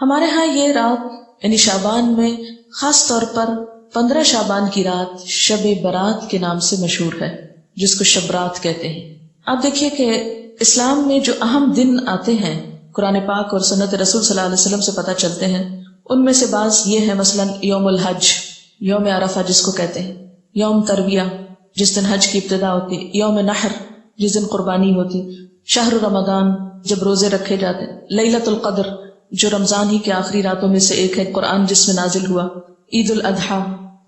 ہمارے ہاں یہ رات یعنی شعبان میں خاص طور پر 15 شعبان کی رات شب برات کے نام سے مشہور ہے، جس کو شب رات کہتے ہیں۔ آپ دیکھیے کہ اسلام میں جو اہم دن آتے ہیں قرآن پاک اور سنت رسول صلی اللہ علیہ وسلم سے پتہ چلتے ہیں، ان میں سے بعض یہ ہے، مثلا یوم الحج، یوم عرفہ جس کو کہتے ہیں، یوم ترویہ جس دن حج کی ابتدا ہوتی، یوم نحر جس دن قربانی ہوتی، شہر رمضان جب روزے رکھے جاتے، لیلۃ القدر جو رمضان ہی کے آخری راتوں میں سے ایک ہے، قرآن جس میں نازل ہوا، عید الاضحیٰ،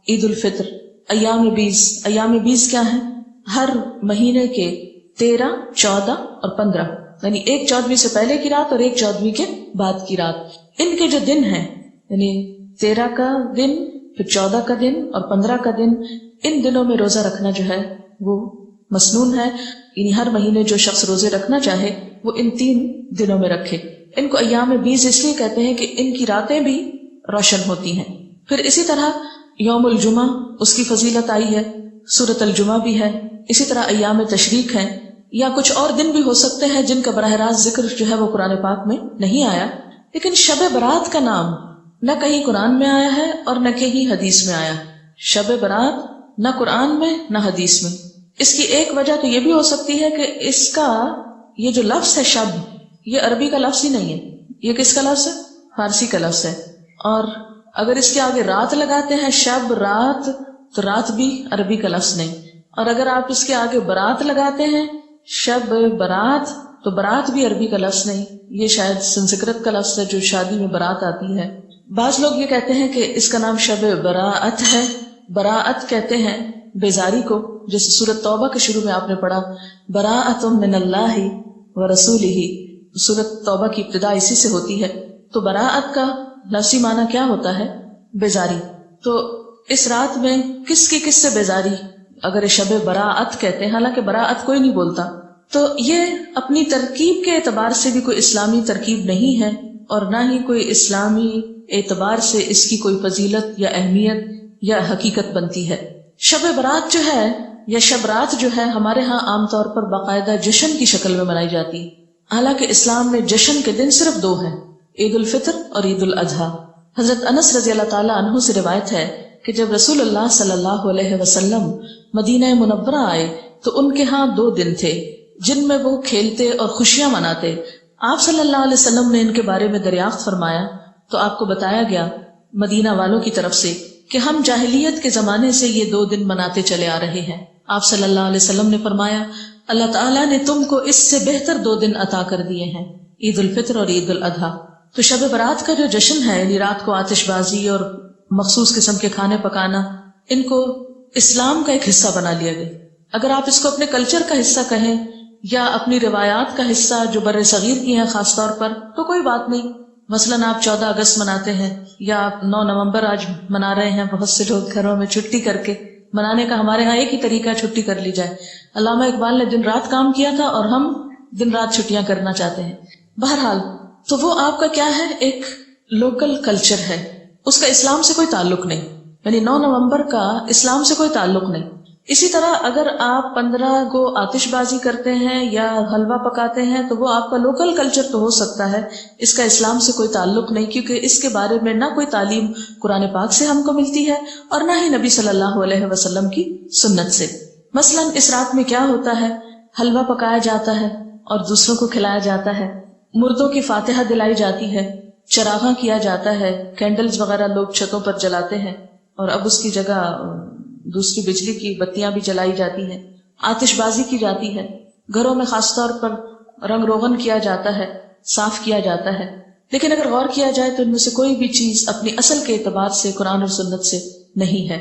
عید الفطر، ایام 20۔ ایام 20 کیا ہیں؟ ہر مہینے کے 13، 14 اور 15، یعنی ایک 14ویں سے پہلے کی رات اور ایک 14ویں کے بعد کی رات۔ ان کے جو دن ہیں یعنی 13 کا دن، پھر 14 کا دن اور 15 کا دن، ان دنوں میں روزہ رکھنا جو ہے وہ مسنون ہے، یعنی ہر مہینے جو شخص روزے رکھنا چاہے وہ ان 3 دنوں میں رکھے۔ ان کو ایام 20 اس لیے کہتے ہیں کہ ان کی راتیں بھی روشن ہوتی ہیں۔ پھر اسی طرح یوم الجمعہ، اس کی فضیلت آئی ہے، سورۃ الجمعہ بھی ہے، اسی طرح ایام تشریق ہیں، یا کچھ اور دن بھی ہو سکتے ہیں جن کا براہ راست ذکر جو ہے وہ قرآن پاک میں نہیں آیا، لیکن شب برات کا نام نہ کہیں قرآن میں آیا ہے اور نہ کہیں حدیث میں آیا۔ شب برات نہ قرآن میں نہ حدیث میں۔ اس کی ایک وجہ تو یہ بھی ہو سکتی ہے کہ اس کا یہ جو لفظ ہے شب، یہ عربی کا لفظ ہی نہیں ہے، یہ کس کا لفظ ہے؟ فارسی کا لفظ ہے، اور اگر اس کے آگے رات لگاتے ہیں شب رات، تو رات بھی عربی کا لفظ نہیں، اور اگر آپ اس کے آگے برات لگاتے ہیں شب برات، تو برات بھی عربی کا لفظ نہیں، یہ شاید سنسکرت کا لفظ ہے جو شادی میں برات آتی ہے۔ بعض لوگ یہ کہتے ہیں کہ اس کا نام شب براءت ہے، براءت کہتے ہیں بیزاری کو، جیسے سورۃ توبہ کے شروع میں آپ نے پڑھا براءۃ من اللہ ورسولہ، سورۃ توبہ کی ابتدا اسی سے ہوتی ہے، تو براءت کا لفظی معنی کیا ہوتا ہے؟ بیزاری۔ تو اس رات میں کس سے بیزاری اگر شب براءت کہتے ہیں، حالانکہ براءت کوئی نہیں بولتا، تو یہ اپنی ترکیب کے اعتبار سے بھی کوئی اسلامی ترکیب نہیں ہے، اور نہ ہی کوئی اسلامی اعتبار سے اس کی کوئی فضیلت یا اہمیت یا حقیقت بنتی ہے۔ شب برات جو ہے یا شب رات جو ہے ہمارے ہاں عام طور پر باقاعدہ جشن کی شکل میں منائی جاتی ہے، حالانکہ اسلام میں جشن کے دن صرف 2 ہیں، عید الفطر اور عید الاضحیٰ۔ حضرت انس رضی اللہ تعالیٰ عنہ سے روایت ہے کہ جب رسول اللہ صلی اللہ علیہ وسلم مدینہ منورہ آئے تو ان کے ہاں 2 دن تھے جن میں وہ کھیلتے اور خوشیاں مناتے۔ آپ صلی اللہ علیہ وسلم نے ان کے بارے میں دریافت فرمایا تو آپ کو بتایا گیا مدینہ والوں کی طرف سے کہ ہم جاہلیت کے زمانے سے یہ 2 دن مناتے چلے آ رہے ہیں۔ آپ صلی اللہ علیہ وسلم نے فرمایا اللہ تعالیٰ نے تم کو اس سے بہتر 2 دن عطا کر دیے ہیں، عید الفطر اور عید الاضحیٰ۔ تو شب برات کا جو جشن ہے، یعنی رات کو آتش بازی اور مخصوص قسم کے کھانے پکانا، ان کو اسلام کا ایک حصہ بنا لیا گیا۔ اگر آپ اس کو اپنے کلچر کا حصہ کہیں یا اپنی روایات کا حصہ جو بر صغیر کی ہیں خاص طور پر، تو کوئی بات نہیں۔ مثلاً آپ 14 اگست مناتے ہیں یا آپ 9 نومبر آج منا رہے ہیں، بہت سے لوگ گھروں میں چھٹی کر کے منانے کا، ہمارے ہاں ایک ہی طریقہ چھٹی کر لی جائے۔ علامہ اقبال نے دن رات کام کیا تھا اور ہم دن رات چھٹیاں کرنا چاہتے ہیں۔ بہرحال تو وہ آپ کا کیا ہے، ایک لوکل کلچر ہے، اس کا اسلام سے کوئی تعلق نہیں، یعنی 9 نومبر کا اسلام سے کوئی تعلق نہیں۔ اسی طرح اگر آپ 15 کو آتش بازی کرتے ہیں یا حلوہ پکاتے ہیں تو وہ آپ کا لوکل کلچر تو ہو سکتا ہے، اس کا اسلام سے کوئی تعلق نہیں، کیونکہ اس کے بارے میں نہ کوئی تعلیم قرآن پاک سے ہم کو ملتی ہے اور نہ ہی نبی صلی اللہ علیہ وسلم کی سنت سے۔ مثلاً اس رات میں کیا ہوتا ہے، حلوہ پکایا جاتا ہے اور دوسروں کو کھلایا جاتا ہے، مردوں کی فاتحہ دلائی جاتی ہے، چراغاں کیا جاتا ہے، کینڈلز وغیرہ لوگ چھتوں پر جلاتے ہیں، اور اب اس کی جگہ دوسری بجلی کی بتیاں بھی جلائی جاتی ہیں، آتش بازی کی جاتی ہے، گھروں میں خاص طور پر رنگ روغن کیا جاتا ہے، صاف کیا جاتا ہے۔ لیکن اگر غور کیا جائے تو ان میں سے کوئی بھی چیز اپنی اصل کے اعتبار سے قرآن اور سنت سے نہیں ہے۔